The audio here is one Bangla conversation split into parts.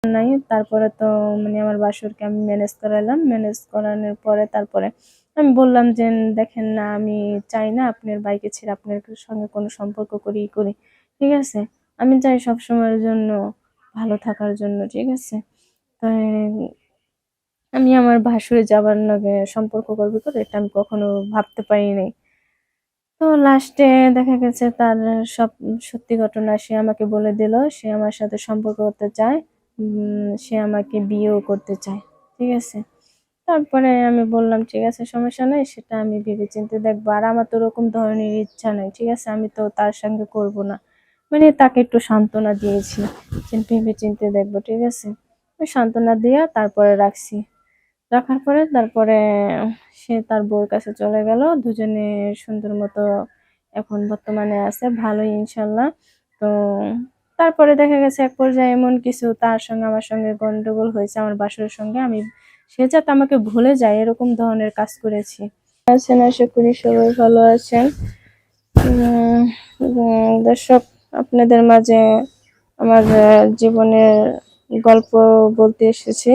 নাই। তারপরে তো মানে আমার বাসরকে আমি ম্যানেজ করালাম। ম্যানেজ করানোর পরে তারপরে আমি বললাম যে, "দেখেন না, আমি চাই না আপনার ভাইকে ছেড়ে আপনার সঙ্গে কোনো সম্পর্ক করি। ঠিক আছে? আমি চাই সবসময়ের জন্য ভালো থাকার জন্য।" ঠিক আছে? তাই আমি আমার ভাসুরে যাবার লগে সম্পর্ক করব করে এটা আমি কখনো ভাবতে পারি নাই। তো লাস্টে দেখা গেছে তার সব সত্যি ঘটনা সে আমাকে বলে দিল। সে আমার সাথে সম্পর্ক করতে চায়। সে আমাকে বিয়েও করতে চায়। ঠিক আছে? তারপরে আমি বললাম, "ঠিক আছে, সমস্যা নাই। সেটা আমি ভেবেচিন্তে দেখব। আর আমার তো ওরকম ধরনের ইচ্ছা নাই। ঠিক আছে? আমি তো তার সঙ্গে করব না।" মানে তাকে একটু সান্ত্বনা দিয়েছি যে, "ভেবেচিন্তে দেখব।" ঠিক আছে? ওই সান্ত্বনা দিয়া তারপরে রাখছি। রাখার পরে তারপরে সে তার বউর কাছে চলে গেল। দুজনে সুন্দর মতো এখন বর্তমানে আছে, ভালোই ইনশাআল্লাহ। তো তারপরে দেখা গেছে এক পর্যায়ে এমন কিছু তার সঙ্গে আমার সঙ্গে গন্ডগোল হয়েছে আমার বাসুরের সঙ্গে। সে যাতে আমাকে ভুলে যায় এরকম ধরনের কাজ করেছি। আছেন, আশা করি সবাই ভালো আছেন। উম দর্শক, আপনাদের মাঝে আমার জীবনের গল্প বলতে এসেছি,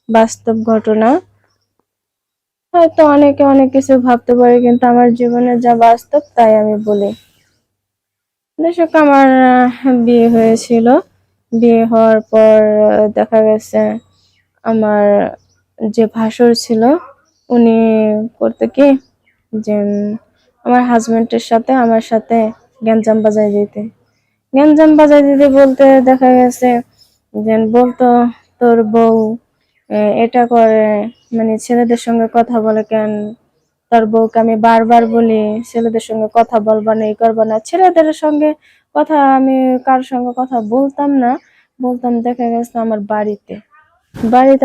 বাস্তব ঘটনা। হয়তো অনেকে অনেক কিছু ভাবতে পারে, কিন্তু আমার জীবনে যা বাস্তব তাই আমি বলি। দর্শক, আমার বিয়ে হয়েছিল। বিয়ে হওয়ার পর দেখা গেছে আমার যে ভাসুর ছিল উনি করতে কি যে আমার হাজবেন্ডের সাথে আমার সাথে গ্যাঞ্জাম বাজাই দিতে বলতে দেখা গেছে যে বলতো, "তোর বউ এটা করে, মানে ছেলেদের সঙ্গে কথা বলে কেন?" তার বউকে আমি বারবার বলি, "ছেলেদের সঙ্গে কথা বলবা না, এই করবা না।" ছেলেদের সঙ্গে কথা আমি কারোর সঙ্গে কথা বলতাম না। বলতাম দেখা গেছে আমার বাড়িতে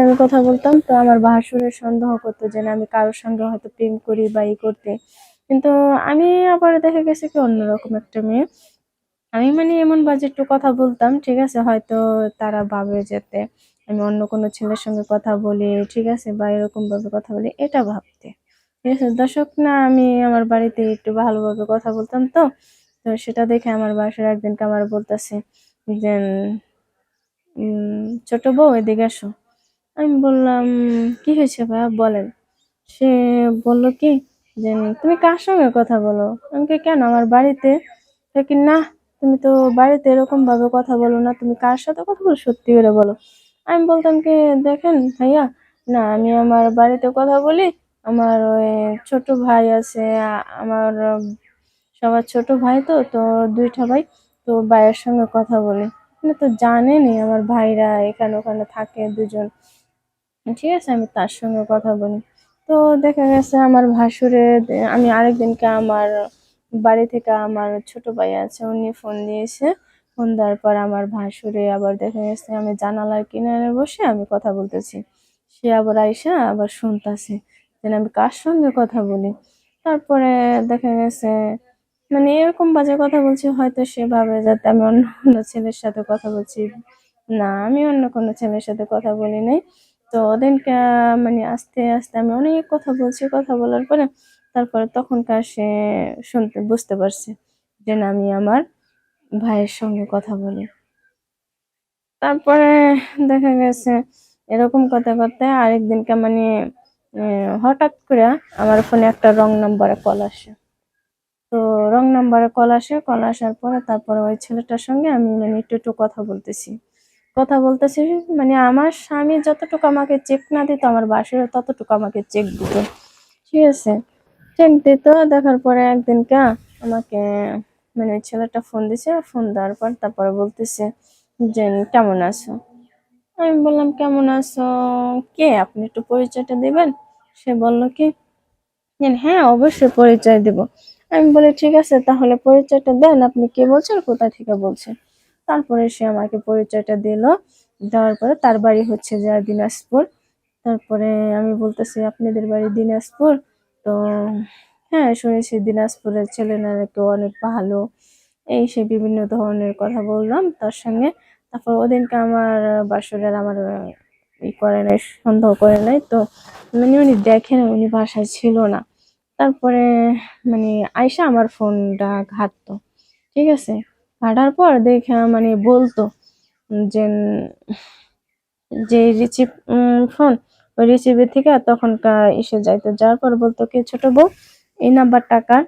আমি কথা বলতাম। তো আমার ভাসুরের সন্দেহ করতো যে না, আমি কারোর সঙ্গে হয়তো প্রেম করি বা এই করতে। কিন্তু আমি আবার দেখা গেছে কি অন্যরকম একটা মেয়ে। আমি মানে এমন বাজে একটু কথা বলতাম, ঠিক আছে? হয়তো তারা ভাবে যাতে আমি অন্য কোনো ছেলের সঙ্গে কথা বলি, ঠিক আছে? বা এরকমভাবে কথা বলি, এটা ভাবতে। ঠিক আছে? দর্শক, না আমি আমার বাড়িতে একটু ভালোভাবে কথা বলতাম তো। তো সেটা দেখে আমার বাসায় একদিনকে আমার বলতেছে যে, "ছোট বউ, এদিকে আসো।" আমি বললাম, "কি হয়েছে ভাইয়া, বলেন।" সে বলল কি যে, "তুমি কার সঙ্গে কথা বলো?" আমি কই, "কেন, আমার বাড়িতে?" সে কি, "না, তুমি তো বাড়িতে এরকম ভাবে কথা বলো না। তুমি কার সাথে কথা বলো, সত্যি করে বলো।" আমি বলতাম কি, "দেখেন ভাইয়া, না আমি আমার বাড়িতে কথা বলি। আমার ওই ছোট ভাই আছে, আমার সবার ছোট ভাই, তো ২ টা ভাই। তো ভাইয়ের সঙ্গে কথা বলি। আপনি তো জানেনই আমার ভাইরা এখানে ওখানে থাকে ২ জন। ঠিক আছে, আমি তার সঙ্গে কথা বলি।" তো দেখা গেছে আমার ভাসুরের আমি আরেকদিনকে আমার বাড়ি থেকে আমার ছোট ভাই আছে, উনি ফোন দিয়েছে। ফোন দেওয়ার পর আমার ভাসুরে আবার দেখা গেছে আমি জানালার কিনারে বসে আমি কথা বলতেছি। সে আবার আইসা আবার শুনতাছে যে আমি কার সঙ্গে কথা বলি। তারপরে দেখা গেছে মানে এরকম বাজে কথা বলছি, হয়তো সে ভাবে যাতে আমি অন্য কোনো ছেলের সাথে কথা বলছি। না, আমি অন্য কোনো ছেলের সাথে কথা বলি নাই। তো ওদিনকে মানে আস্তে আমি অনেক কথা বলছি। কথা বলার পরে তারপরে তখনকার সে বুঝতে পারছে যে না, আমি আমার ভাইয়ের সঙ্গে কথা বলি। তারপরে দেখা গেছে এরকম করতে আরেকদিনকে মানে হঠাৎ করে আমার ফোনে একটা রং নাম্বারে কল আসে। তো রং নাম্বারে কল আসার পরে তারপরে ওই ছেলেটার সঙ্গে আমি মানে একটু কথা বলতেছি। মানে আমার স্বামী যতটুকু আমাকে চেক না দিত, আমার বাসায়ও ততটুকু আমাকে চেক দিত। ঠিক আছে? চেক দিত। দেখার পরে একদিনকে আমাকে মানে ওই ছেলেটা ফোন দিছে। ফোন দেওয়ার পর তারপরে বলতেছে যে, "কেমন আছো?" আমি বললাম, "কেমন আছো? কে? আপনি একটু পরিচয়টা দিবেন?" সে বলল কি যে, "হ্যাঁ, অবশ্যই পরিচয় দিব।" আমি বলি, "ঠিক আছে, তাহলে পরিচয়টা দেন। আপনি কে বলছেন? কোথা থেকে বলছেন?" তারপরে সে আমাকে পরিচয়টা দিল। দেওয়ার পরে তার বাড়ি হচ্ছে যে দিনাজপুর। তারপরে আমি বলতেছি, "আপনাদের বাড়ি দিনাজপুর? তো হ্যাঁ, শুনেছি দিনাজপুরের ছেলে নাকি অনেক ভালো।" এই সে বিভিন্ন ধরনের কথা বললাম তার সঙ্গে। তারপর ওদিনকে আমার বাসুরের আমার করে নাই, সন্দেহ করে নাই। তো মানে উনি দেখেন উনি বাসায় ছিল না। তারপরে মানে আইসা আমার ফোনটা ঘাঁটতো। ঠিক আছে? ঘাঁটার পর দেখে মানে বলতো যে যে রিসিভ ফোন, ওই রিসিভের থেকে তখন এসে যায়। তো যাওয়ার পর বলতো কি, ছোট বউ এই নাম্বারটা কার?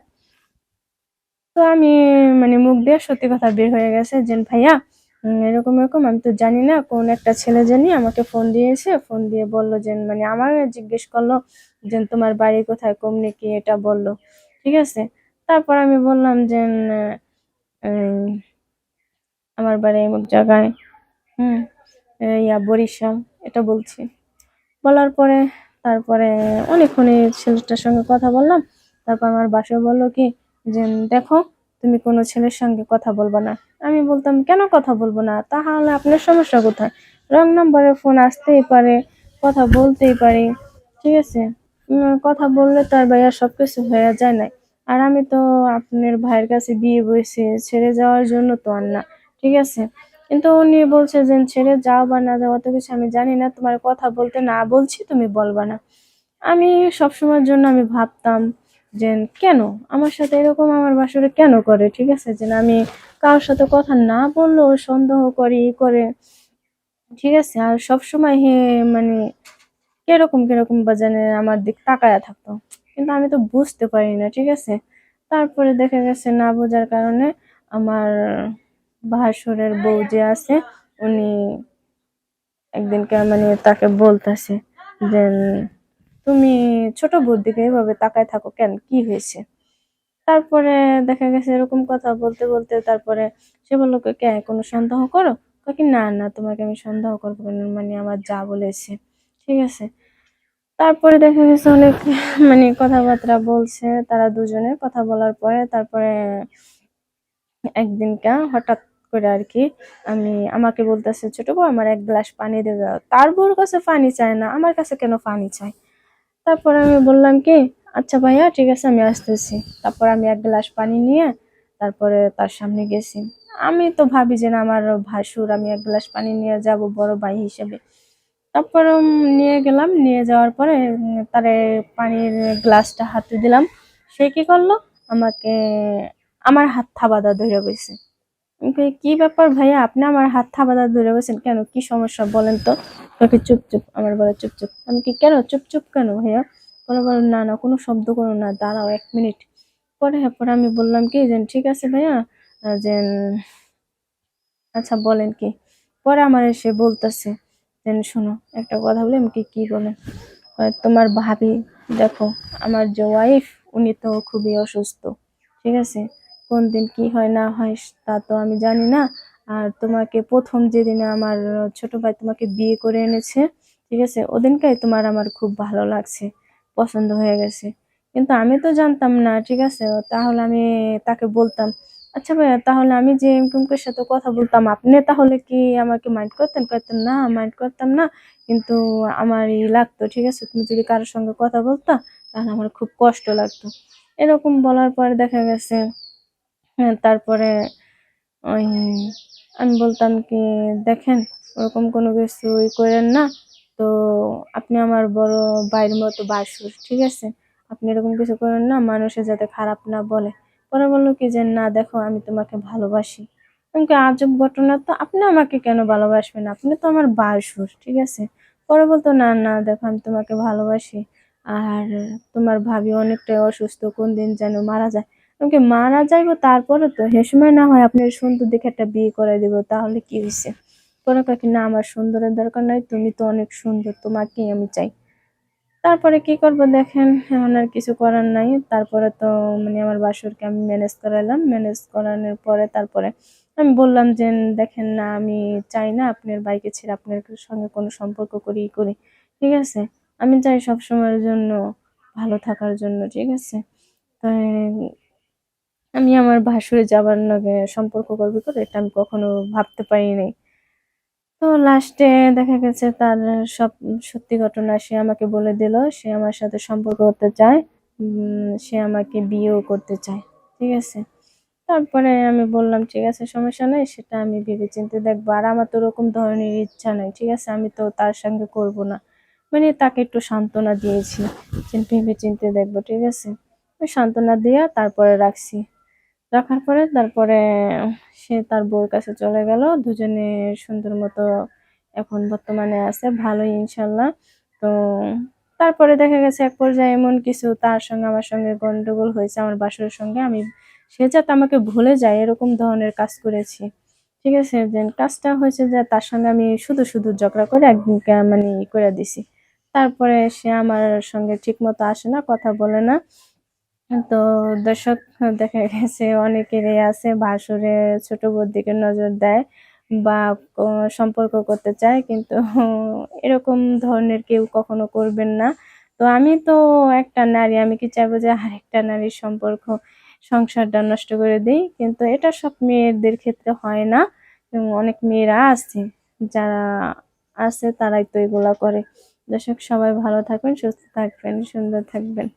তো আমি মানে মুখ দিয়ে সত্যি কথা বের হয়ে গেছে যে, ভাইয়া এরকম এরকম আমি তো জানি না, কোন একটা ছেলে জানি আমাকে ফোন দিয়েছে, ফোন দিয়ে বলল যে মানে আমার জিজ্ঞেস করলো যে তোমার বাড়ি কোথায়, কমনে কি এটা বলল। ঠিক আছে। তারপর আমি বললাম যে উম, আমার বাড়ি অমুক জায়গায়, হুম, বরিশাল, এটা বলছি। বলার পরে তারপরে অনেকক্ষণ এই ছেলেটার সঙ্গে কথা বললাম। তারপর আমার বাসায় বললো কি যে, দেখো তুমি কোনো ছেলের সঙ্গে কথা বলবা না। আমি বলতাম, কেন কথা বলবো না? তাহলে আপনার সমস্যা কোথায়? রং নম্বরে ফোন আসতেই পারে, কথা বলতেই পারি, ঠিক আছে। কথা বললে তো আর ভাইয়া সবকিছু হয়ে যায় না। আর আমি তো আপনার ভাইয়ের কাছে বিয়ে বসে ছেড়ে যাওয়ার জন্য তো আর না, ঠিক আছে। কিন্তু উনি বলছে যে, ছেড়ে যাও বা না যাও অত কিছু আমি জানি না, তোমার কথা বলতে না বলছি, তুমি বলবা না। আমি সবসময়ের জন্য আমি ভাবতাম যে কেন আমার সাথে এরকম আমার বাসরে কেন করে, ঠিক আছে, যে আমি কারোর সাথে কথা না বললেও সন্দেহ করে ই করে, ঠিক আছে। আর সবসময় মানে কিরকম কিরকম বা জানে আমার দিক তাকায়া থাকতো, কিন্তু আমি তো বুঝতে পারি না, ঠিক আছে। তারপরে দেখা গেছে না বোঝার কারণে আমার ভাসুরের বউ যে আছে, উনি একদিনকে মানে তাকে বলতেছে যে, তুমি ছোট বউর দিকে এভাবে তাকায় থাকো কেন, কি হয়েছে? তারপরে দেখা গেছে এরকম কথা বলতে বলতে তারপরে সে বললো, কে কোনো সন্দেহ করো? কি না না, তোমাকে আমি সন্দেহ করবো কেন, মানে আমার যা বলেছে, ঠিক আছে। তারপরে দেখা গেছে অনেক মানে কথাবার্তা বলছে তারা দুজনে, কথা বলার পরে তারপরে একদিনকা হঠাৎ করে আর কি আমাকে বলতেছে, ছোট বউ আমার এক গ্লাস পানি দিয়ে দাও। তার বউর কাছে পানি চায় না, আমার কাছে কেন পানি চায়? তারপর আমি বললাম কি, আচ্ছা ভাইয়া ঠিক আছে আমি আসতেছি। তারপর আমি এক গ্লাস পানি নিয়ে তারপরে তার সামনে গেছি। আমি তো ভাবি যে না, আমার ভাসুর, আমি এক গ্লাস পানি নিয়ে যাব বড় ভাই হিসেবে। তারপর নিয়ে গেলাম, নিয়ে যাওয়ার পরে তারে পানির গ্লাসটা হাতে দিলাম। সে কি করলো, আমাকে আমার হাত থাবাদা ধরে বসে। আমি কই, কি ব্যাপার ভাইয়া, আপনি আমার হাত থাবাদা ধরে বসেন কেন, কি সমস্যা বলেন তো? তোকে চুপ চুপ, আমার বলে চুপ চুপ। আমি কি, কেন চুপ চুপ কেন ভাইয়া? বলে না না, কোনো শব্দ করো না, দাঁড়াও 1 মিনিট। পরে আমি বললাম কি যে, ঠিক আছে ভাইয়া, যে আচ্ছা বলেন কি। পরে আমার এসে বলতেছে যে, শোনো একটা কথা বলি। আমি কি বলেন? তোমার ভাবি, দেখো আমার যে ওয়াইফ, উনি তো খুবই অসুস্থ, ঠিক আছে। কোন দিন কি হয় না হয় তা তো আমি জানি না। আর তোমাকে প্রথম যেদিনে আমার ছোট ভাই তোমাকে বিয়ে করে এনেছে, ঠিক আছে, ওদিনকাই তোমার আমার খুব ভালো লাগছে, পছন্দ হয়ে গেছে। কিন্তু আমি তো জানতাম না, ঠিক আছে। তাহলে আমি তাকে বলতাম, আচ্ছা ভাইয়া তাহলে আমি যে এমকুমের সাথে কথা বলতাম, আপনি তাহলে কি আমাকে মাইন্ড করতেন? করতেন না, মাইন্ড করতাম না। কিন্তু আমার লাগতো, ঠিক আছে, তুমি যদি কারোর সঙ্গে কথা বলতা তাহলে আমার খুব কষ্ট লাগতো। এরকম বলার পরে দেখা গেছে, হ্যাঁ, তারপরে ওই আমি বলতাম কি, দেখেন ওরকম কোনো কিছু করেন না। তো আপনি আমার বড় ভাইয়ের মতো বাসুর, ঠিক আছে, আপনি এরকম কিছু করেন না, মানুষে যাতে খারাপ না বলে। পরে বললো কি যে, না দেখো আমি তোমাকে ভালোবাসি। আমি কি, আজব ঘটনা তো, আপনি আমাকে কেন ভালোবাসবেন, আপনি তো আমার বাসুর, ঠিক আছে। পরে বলতো, না না দেখো আমি তোমাকে ভালোবাসি। আর তোমার ভাবি অনেকটাই অসুস্থ, কোন দিন যেন মারা যায়। ওকে মারা যাইবো, তারপরে তো সে সময় না হয় আপনার সুন্দর দেখে একটা বিয়ে করে দিব, তাহলে কি হয়েছে? পরে কাকি, না আমার সুন্দরের দরকার নাই, তুমি তো অনেক সুন্দর, তোমাকেই আমি চাই। তারপরে কি করব দেখেন, এখন আর কিছু করার নাই। তারপরে তো মানে আমার বাসরকে আমি ম্যানেজ করালাম, ম্যানেজ করানোর পরে তারপরে আমি বললাম যে, দেখেন না আমি চাই না আপনার বাইকে ছেড়ে আপনার সঙ্গে কোনো সম্পর্ক করি, ঠিক আছে। আমি চাই সব সময়ের জন্য ভালো থাকার জন্য, ঠিক আছে। তাই আমি আমার ভাসুরে যাবার লগে সম্পর্ক করবো করে এটা আমি কখনো ভাবতে পারি নাই। তো লাস্টে দেখা গেছে তার সব সত্যি ঘটনা সে আমাকে বলে দিল, সে আমার সাথে সম্পর্ক করতে চায়, সে আমাকে বিয়েও করতে চায়, ঠিক আছে। তারপরে আমি বললাম, ঠিক আছে সমস্যা নাই, সেটা আমি ভেবে চিন্তে দেখবো। আর আমার তো ওরকম ধরনের ইচ্ছা নাই, ঠিক আছে, আমি তো তার সঙ্গে করব না। মানে তাকে একটু সান্ত্বনা দিয়েছি যে ভেবে চিন্তে দেখবো, ঠিক আছে। ওই সান্ত্বনা দিয়া তারপরে রাখছি। রাখার পরে তারপরে সে তার বউর কাছে চলে গেল, দুজনে সুন্দর মতো এখন বর্তমানে আছে ভালোই ইনশাল্লাহ। তো তারপরে দেখা গেছে এক পর্যায়ে এমন কিছু তার সঙ্গে আমার সঙ্গে গন্ডগোল হয়েছে আমার বাসুরের সঙ্গে। সে যাতে আমাকে ভুলে যায় এরকম ধরনের কাজ করেছি। ঠিক আছে? কাজটা হয়েছে যে তার সঙ্গে আমি শুধু ঝগড়া করে একদিনকে মানে করে দিছি। তারপরে সে আমার সঙ্গে ঠিকমতো আসে না, কথা বলে না। তো দর্শক, দেখা গেছে অনেকেরই আছে ভাসুরে ছোট বোর দিকে নজর দেয় বা সম্পর্ক করতে চায়, কিন্তু এরকম ধরনের কেউ কখনো করবেন না। তো আমি তো একটা নারী, আমি কি চাইবো যে আরেকটা নারীর সংসারটা নষ্ট করে দিই? কিন্তু এটা সব মেয়েদের ক্ষেত্রে হয় না। এবং অনেক মেয়েরা আছে যারা আছে তারাই তো এগুলা করে। দর্শক, সবাই ভালো থাকবেন, সুস্থ থাকবেন, সুন্দর থাকবেন।